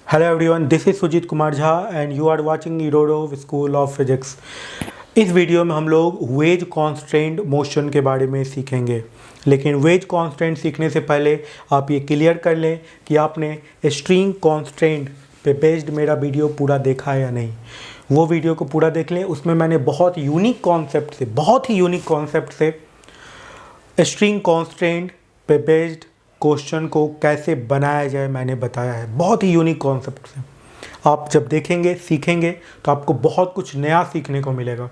Hello everyone, this is Sujeet Kumar Jha and you are watching Irodov School of Physics. इस video में हम लोग veg constraint motion के बारे में सीखेंगे। लेकिन वेज कॉन्स्ट्रेंट सीखने से पहले आप ये क्लियर कर लें कि आपने स्ट्रिंग कॉन्स्ट्रेंट पे बेस्ड मेरा वीडियो पूरा देखा है या नहीं। वो वीडियो को पूरा देख लें, उसमें मैंने बहुत ही यूनिक कॉन्सेप्ट से स्ट्रिंग कॉन्स्ट्रेंट पे बेस्ड क्वेश्चन को कैसे बनाया जाए मैंने बताया है, बहुत ही यूनिक कॉन्सेप्ट से। आप जब देखेंगे सीखेंगे तो आपको बहुत कुछ नया सीखने को मिलेगा।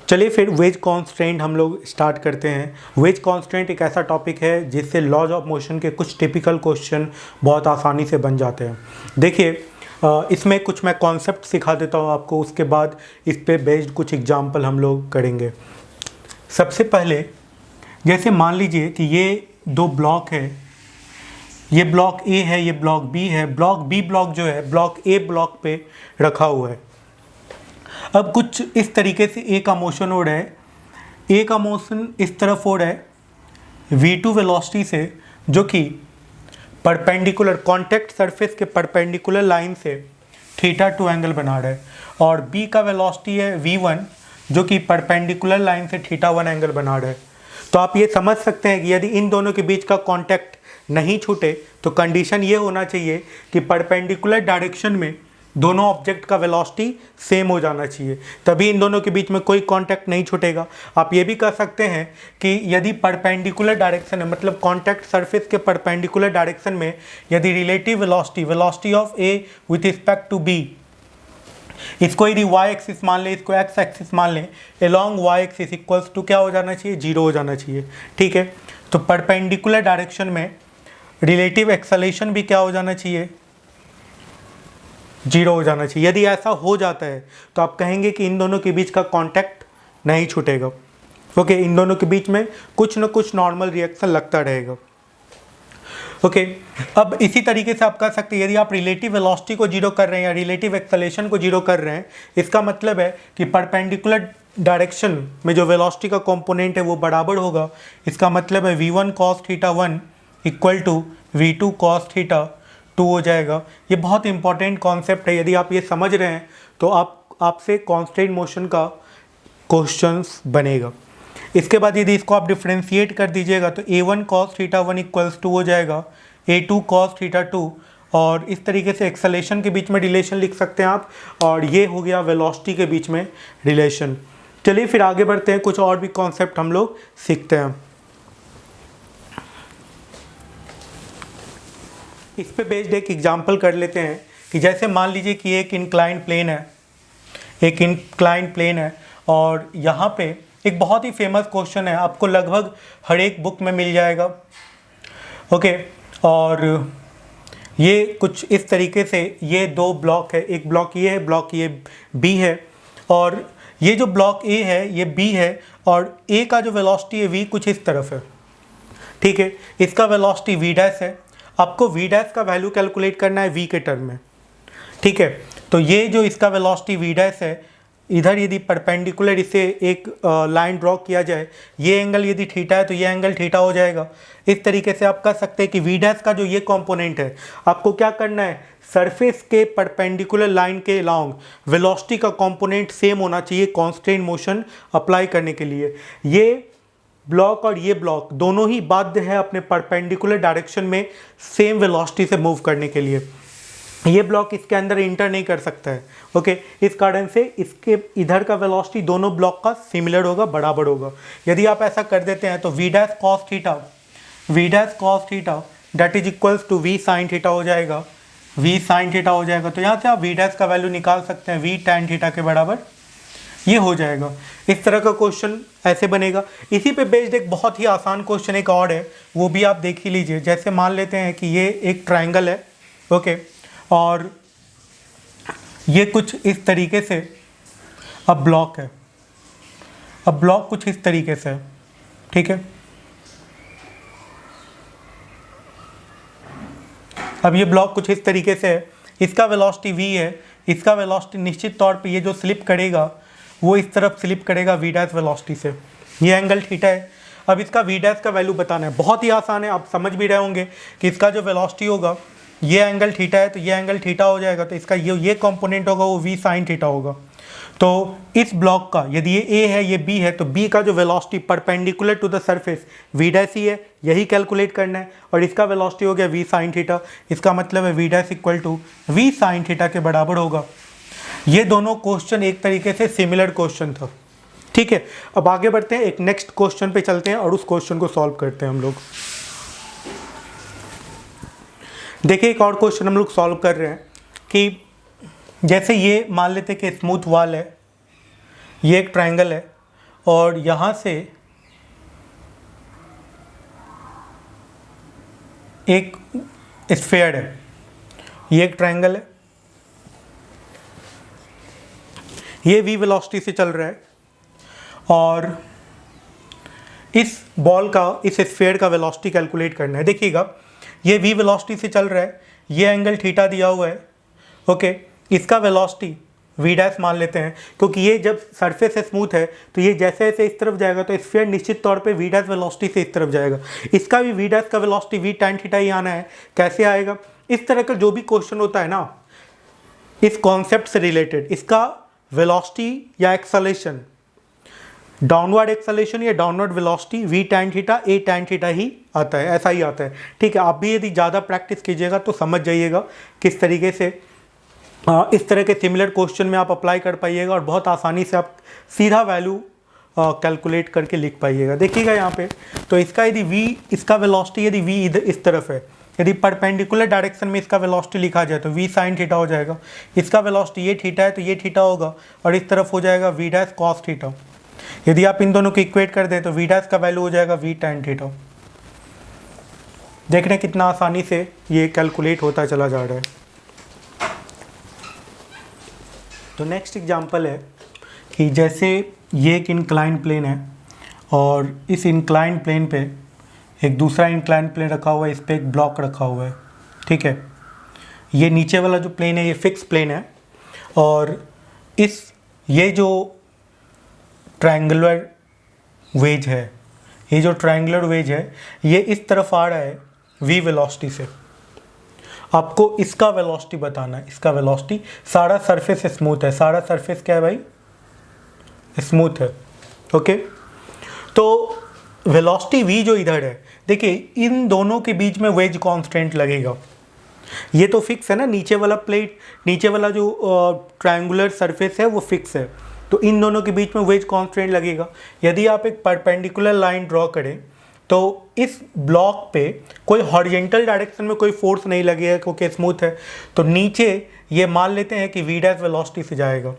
चलिए फिर वेज कॉन्स्ट्रेंट हम लोग स्टार्ट करते हैं। वेज कॉन्स्ट्रेंट एक ऐसा टॉपिक है जिससे लॉज ऑफ मोशन के कुछ टिपिकल क्वेश्चन बहुत आसानी से बन जाते हैं। देखिए, इसमें कुछ मैं कॉन्सेप्ट सिखा देता हूँ आपको, उसके बाद इस पे बेस्ड कुछ एग्जाम्पल हम लोग करेंगे। सबसे पहले जैसे मान लीजिए कि ये दो ब्लॉक है, ये ब्लॉक ए है, ये ब्लॉक बी है। ब्लॉक बी ब्लॉक जो है ब्लॉक ए ब्लॉक पे रखा हुआ है। अब कुछ इस तरीके से ए का मोशन हो रहा है, ए का मोशन इस तरफ हो रहा है v2 वेलोसिटी से, जो कि परपेंडिकुलर कॉन्टैक्ट सरफेस के परपेंडिकुलर लाइन से θ2 एंगल बना रहा है। और बी का वेलोसिटी है v1 जो कि परपेंडिकुलर लाइन से θ1 एंगल बना रहा है। तो आप ये समझ सकते हैं कि यदि इन दोनों के बीच का कॉन्टैक्ट नहीं छूटे तो कंडीशन ये होना चाहिए कि परपेंडिकुलर डायरेक्शन में दोनों ऑब्जेक्ट का वेलोसिटी सेम हो जाना चाहिए, तभी इन दोनों के बीच में कोई कांटेक्ट नहीं छूटेगा। आप ये भी कह सकते हैं कि यदि परपेंडिकुलर डायरेक्शन है, मतलब कांटेक्ट सरफेस के परपेंडिकुलर डायरेक्शन में यदि relative velocity of A with respect to B, इसको यदि y एक्सिस मान लें, इसको x एक्सिस मान लें, along y axis equals to क्या हो जाना चाहिए, 0 हो जाना चाहिए। ठीक है, तो परपेंडिकुलर डायरेक्शन में रिलेटिव एक्सेलेरेशन भी क्या हो जाना चाहिए, 0 हो जाना चाहिए। यदि ऐसा हो जाता है तो आप कहेंगे कि इन दोनों के बीच का कांटेक्ट नहीं छूटेगा। ओके, इन दोनों के बीच में कुछ न कुछ नॉर्मल रिएक्शन लगता रहेगा। ओके, अब इसी तरीके से आप कह सकते हैं यदि आप रिलेटिव वेलोसिटी को 0 कर रहे हैं या रिलेटिव एक्सेलेरेशन को 0 कर रहे हैं, इसका मतलब है कि परपेंडिकुलर डायरेक्शन में जो वेलोसिटी का कंपोनेंट है वो बराबर होगा। इसका मतलब है v1 cos θ1 equal to v2 cos θ2 हो जाएगा। ये बहुत इंपॉर्टेंट कॉन्सेप्ट है, यदि आप ये समझ रहे हैं तो आपसे कॉन्स्टेंट मोशन का क्वेश्चंस बनेगा। इसके बाद यदि इसको आप डिफ्रेंशिएट कर दीजिएगा तो a1 cos θ1 इक्वल्स टू हो जाएगा a2 cos θ2, और इस तरीके से एक्सेलेरेशन के बीच में रिलेशन लिख सकते हैं आप, और ये हो गया वेलोसिटी के बीच में रिलेशन। चलिए फिर आगे बढ़ते हैं, कुछ और भी कॉन्सेप्ट हम लोग सीखते हैं। इस पे बेस्ड एक एग्जांपल कर लेते हैं कि जैसे मान लीजिए कि एक इंक्लाइन प्लेन है, और यहाँ पे एक बहुत ही फेमस क्वेश्चन है, आपको लगभग हर एक बुक में मिल जाएगा। ओके, और ये कुछ इस तरीके से, ये दो ब्लॉक है, एक ब्लॉक ये है, ब्लॉक ये बी है, और ये जो ब्लॉक ए है ये बी है, और ए का जो वेलोसिटी है वी कुछ इस तरफ है। ठीक है, इसका वेलोसिटी वी डैश है। आपको वी डैश का वैल्यू कैलकुलेट करना है वी के टर्म में। ठीक है, तो ये जो इसका वेलोसिटी वी डैश है, इधर यदि परपेंडिकुलर इसे एक लाइन ड्रॉ किया जाए, ये एंगल यदि थीटा है तो ये एंगल थीटा हो जाएगा। इस तरीके से आप कह सकते हैं कि वी डैश का जो ये कंपोनेंट है, आपको क्या करना है, सरफेस के परपेंडिकुलर लाइन के अलोंग वेलोसिटी का कंपोनेंट सेम होना चाहिए कॉन्स्टेंट मोशन अप्लाई करने के लिए। ये ब्लॉक और ये ब्लॉक दोनों ही बाध्य है अपने परपेंडिकुलर डायरेक्शन में सेम वेलोसिटी से मूव करने के लिए। ये ब्लॉक इसके अंदर इंटर नहीं कर सकता है। ओके, इस कारण से इसके इधर का वेलोसिटी दोनों ब्लॉक का सिमिलर होगा, बराबर होगा। यदि आप ऐसा कर देते हैं तो v dash cos theta that is equals to v sin theta हो जाएगा, v sin थीटा हो जाएगा। तो यहाँ से आप v डैश का वैल्यू निकाल सकते हैं v tan थीटा के बराबर, ये हो जाएगा। इस तरह का क्वेश्चन ऐसे बनेगा। इसी पे बेस्ड एक बहुत ही आसान क्वेश्चन एक और है, वो भी आप देख ही लीजिए। जैसे मान लेते हैं कि ये एक ट्रायंगल है, ओके, और ये कुछ इस तरीके से अब ब्लॉक है, अब ब्लॉक कुछ इस तरीके से है। ठीक है, अब ये ब्लॉक कुछ इस तरीके से है, इसका वेलोसिटी v है, इसका वेलोसिटी निश्चित तौर पे ये जो स्लिप करेगा वो इस तरफ स्लिप करेगा v डैश वेलोसिटी से, ये एंगल थीटा है। अब इसका v डैश का वैल्यू बताना है, बहुत ही आसान है, आप समझ भी रहे होंगे कि इसका जो वेलोसिटी होगा ये एंगल थीटा है तो ये एंगल थीटा हो जाएगा, तो इसका ये कंपोनेंट होगा वो v साइन थीटा होगा। तो इस ब्लॉक का यदि ये a है ये b है तो b का जो velocity perpendicular to the surface v dash ही है, यही कैलकुलेट करना है, और इसका वेलोसिटी हो गया v साइन थीटा। इसका मतलब है v dash equal to v sine theta के बराबर होगा। ये दोनों क्वेश्चन एक तरीके से सिमिलर क्वेश्चन था, ठीक है। अब आगे बढ़ते हैं, एक नेक्स्ट क्वेश्चन पे चलते हैं और उस क्वेश्चन को सॉल्व करते हैं हम लोग। देखिए एक और क्वेश्चन हम लोग सॉल्व कर रहे हैं कि जैसे ये मान लेते हैं कि स्मूथ वॉल है, ये एक ट्रायंगल है और यहाँ से एक स्फीयर है, ये एक ट्रायंगल है, ये v वेलोसिटी से चल रहा है और इस बॉल का, इस स्फीयर का वेलोसिटी कैलकुलेट करना है। देखिएगा ये v वेलोसिटी से चल रहा है, ये एंगल थीटा दिया हुआ है, ओके। इसका वेलोसिटी v डैश मान लेते हैं, क्योंकि ये जब सरफेस स्मूथ है तो ये जैसे जैसे इस तरफ जाएगा तो स्फीयर निश्चित तौर पे v डैश वेलोसिटी से इस तरफ जाएगा। इसका भी v डैश का वेलोसिटी v tan थीटा ही आना है। कैसे आएगा? इस तरह का जो भी क्वेश्चन होता है ना इस कॉन्सेप्ट से रिलेटेड, इसका वेलोसिटी या एक्सेलेरेशन, डाउनवर्ड एक्सेलेरेशन या downward velocity v tan theta a tan theta ही आता है, ऐसा ही आता है, ठीक है। आप भी यदि ज़्यादा प्रैक्टिस कीजिएगा तो समझ जाइएगा किस तरीके से इस तरह के सिमिलर क्वेश्चन में आप अप्लाई कर पाइएगा और बहुत आसानी से आप सीधा वैल्यू कैलकुलेट करके लिख पाइएगा। देखिएगा यहाँ पे, तो इसका यदि v, इसका वेलोसिटी यदि v इधर इस तरफ है, यदि परपेंडिकुलर डायरेक्शन में इसका वेलोसिटी लिखा जाए तो v साइन थीटा हो जाएगा। इसका वेलोसिटी ये थीटा है तो ये थीटा होगा और इस तरफ हो जाएगा v डैश कॉस थीटा। यदि आप इन दोनों को इक्वेट कर दें तो v डैश का वैल्यू हो जाएगा v tan थीटा। देख रहे हैं कितना आसानी से ये कैलकुलेट होता चला जा रहा है। तो नेक्स्ट एग्जांपल है कि जैसे ये एक इंक्लाइंड प्लेन है और इस इंक्लाइंड प्लेन पे एक दूसरा इंक्लाइंड प्लेन रखा हुआ है, इस पर एक ब्लॉक रखा हुआ है, ठीक है। ये नीचे वाला जो प्लेन है ये फिक्स प्लेन है और ये जो ट्रायंगुलर वेज है, ये जो ट्रायंगुलर वेज है ये इस तरफ आ रहा है v वेलोसिटी से। आपको इसका वेलोसिटी बताना है, इसका वेलोसिटी। सारा सरफेस स्मूथ है, सारा सरफेस क्या है भाई? स्मूथ है, ओके। तो वेलोसिटी v जो इधर है, देखिए इन दोनों के बीच में वेज कांस्टेंट लगेगा। ये तो फिक्स है ना, नीचे वाला प्लेट, नीचे वाला जो ट्रायंगुलर सरफेस है वो फिक्स है, तो इन दोनों के बीच में वेज कांस्टेंट लगेगा। यदि आप एक परपेंडिकुलर लाइन ड्रॉ करें तो इस ब्लॉक पे कोई हॉरिजेंटल डायरेक्शन में कोई फोर्स नहीं लगेगा क्योंकि स्मूथ है, तो नीचे ये मान लेते हैं कि v डैश वेलोसिटी से जाएगा।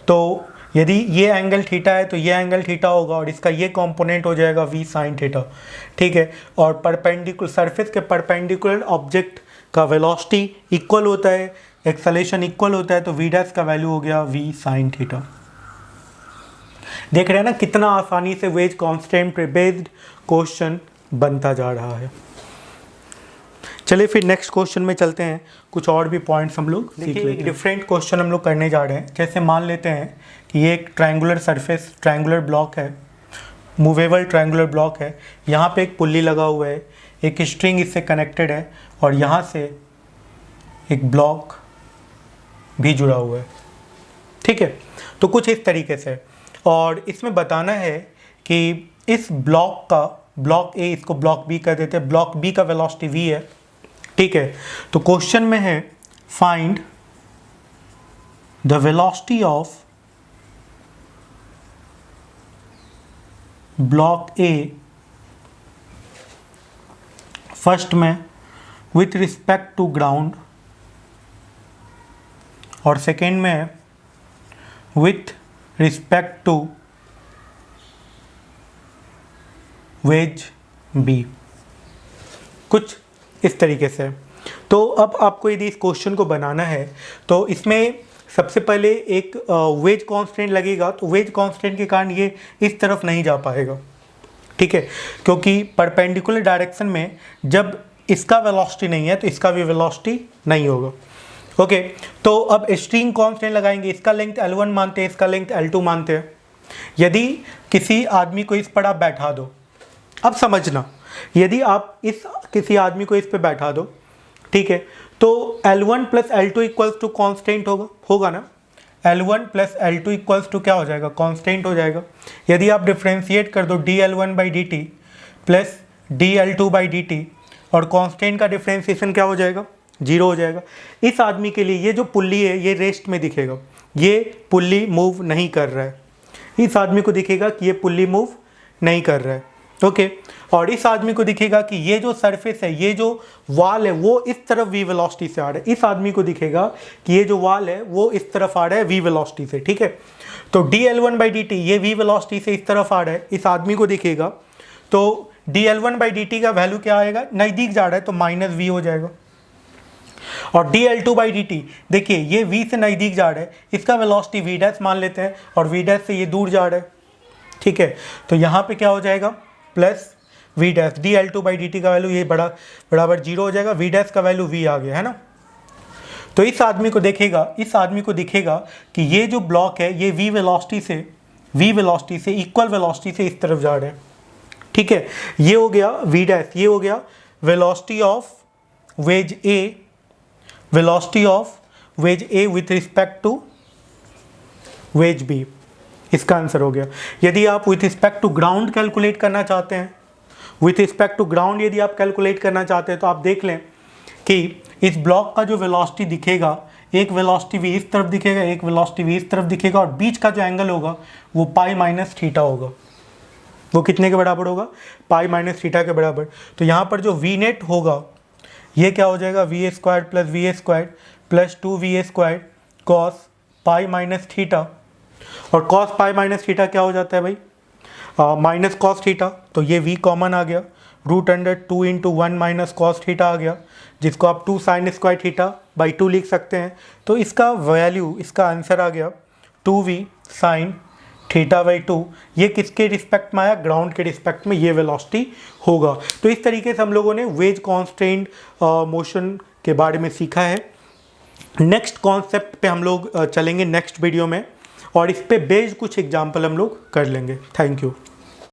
तो यदि ये एंगल थीटा है तो ये एंगल थीटा होगा और इसका ये कंपोनेंट हो जाएगा v साइन थीटा, ठीक है। और परपेंडिकुलर सरफेस के परपेंडिकुलर ऑब्जेक्ट का वेलोसिटी इक्वल होता है, एक्सेलेरेशन इक्वल होता है, तो v डैश का वैल्यू हो गया v साइन थीटा। देख रहे हैं ना कितना आसानी से वेज कांस्टेंट पे बेस्ड क्वेश्चन बनता जा रहा है। चलिए फिर नेक्स्ट क्वेश्चन में चलते हैं, कुछ और भी पॉइंट्स हम लोग सीख लेते हैं। डिफरेंट क्वेश्चन हम लोग करने जा रहे हैं। जैसे मान लेते हैं कि ये एक ट्रायंगुलर सरफेस, ट्रायंगुलर ब्लॉक है, मूवेबल ट्रायंगुलर ब्लॉक है। यहाँ पे एक पुल्ली लगा हुआ है, एक स्ट्रिंग इससे कनेक्टेड है और यहाँ से एक ब्लॉक भी जुड़ा हुआ है, ठीक है। तो कुछ इस तरीके से, और इसमें बताना है कि इस ब्लॉक का, ब्लॉक ए इसको ब्लॉक बी कर देते हैं, ब्लॉक बी का वेलोसिटी v है, ठीक है। तो क्वेश्चन में है find the velocity of block A first में विथ रिस्पेक्ट टू ग्राउंड और सेकेंड में with respect to wedge B, कुछ इस तरीके से। तो अब आपको यदि इस क्वेश्चन को बनाना है तो इसमें सबसे पहले एक वेज कांस्टेंट लगेगा, तो वेज कांस्टेंट के कारण ये इस तरफ नहीं जा पाएगा, ठीक है, क्योंकि परपेंडिकुलर डायरेक्शन में जब इसका वेलोसिटी नहीं है तो इसका भी वेलोसिटी नहीं होगा, ओके। तो अब स्ट्रिंग कांस्टेंट लगाएंगे, इसका लेंथ L1 मानते हैं, इसका लेंथ L2 मानते हैं। यदि किसी आदमी को इस पर आप बैठा दो, अब समझना, यदि आप इस किसी आदमी को इस पे बैठा दो, ठीक है, तो L1 plus L2 equals to constant होगा ना। L1 plus L2 equals to क्या हो जाएगा, कॉन्स्टेंट हो जाएगा। यदि आप डिफ्रेंशिएट कर दो dL1/dt प्लस dL2/dt और कांस्टेंट का डिफ्रेंशिएशन क्या हो जाएगा, 0 हो जाएगा। इस आदमी के लिए ये जो पुल्ली है ये रेस्ट में दिखेगा, ये पुल्ली मूव नहीं कर रहा है। इस आदमी को दिखेगा कि ये पुल्ली मूव नहीं कर रहा है, ओके। और इस आदमी को दिखेगा कि ये जो सरफेस है, ये जो वाल है वो इस तरफ v वेलोसिटी से आ रहा है। इस आदमी को दिखेगा कि ये जो वाल है वो इस तरफ आ रहा है v वेलोसिटी से, ठीक है। तो dL1/dt ये v वेलोसिटी से इस तरफ आ रहा है, इस आदमी को दिखेगा। तो dL1/dt का वैल्यू क्या आएगा, नज़दीक जा रहा है तो -v हो जाएगा। और dL2/dt देखिए ये v से नज़दीक जा रहा है, इसका वेलोसिटी v डैश मान लेते हैं और v डैश से ये दूर जा रहा है, ठीक है। तो यहाँ पे क्या हो जाएगा, प्लस v डैश, dL2/dt का वैल्यू ये बराबर 0 हो जाएगा, v डैश का वैल्यू v आ गया है ना। तो इस आदमी को दिखेगा कि ये जो ब्लॉक है ये v वेलोसिटी से इक्वल वेलोसिटी से इस तरफ जा रहे हैं, ठीक है। ये हो गया v डैश, ये हो गया velocity of wedge A with respect to wedge B। इसका आंसर हो गया। यदि आप with respect to ground calculate करना चाहते हैं, यदि आप कैलकुलेट करना चाहते हैं तो आप देख लें कि इस ब्लॉक का जो वेलोसिटी दिखेगा, एक वेलोसिटी v इस तरफ दिखेगा, एक वेलोसिटी v इस तरफ दिखेगा, और बीच का जो एंगल होगा वो पाई माइनस थीटा होगा। वो कितने के बराबर होगा, पाई माइनस थीटा के बराबर। तो यहाँ पर जो v नेट होगा ये क्या हो जाएगा, va² plus va² plus 2va² cos pi minus theta. और कॉस पाई माइनस थीटा क्या हो जाता है भाई, माइनस कॉस थीटा। तो ये v कॉमन आ गया, √2 × 1 माइनस कॉस थीटा आ गया, जिसको आप 2 sin² थीटा/2 लिख सकते हैं। तो इसका वैल्यू, इसका आंसर आ गया 2v sin θ/2। ये किसके रिस्पेक्ट में आया, ग्राउंड के रिस्पेक्ट में ये वेलोसिटी होगा। तो इस तरीके से हम लोगों ने वेज कॉन्स्ट्रेंट मोशन के बारे में सीखा है। नेक्स्ट कॉन्सेप्ट पे हम लोग चलेंगे नेक्स्ट वीडियो में, और इस पे बेस्ड कुछ एग्जाम्पल हम लोग कर लेंगे। Thank you.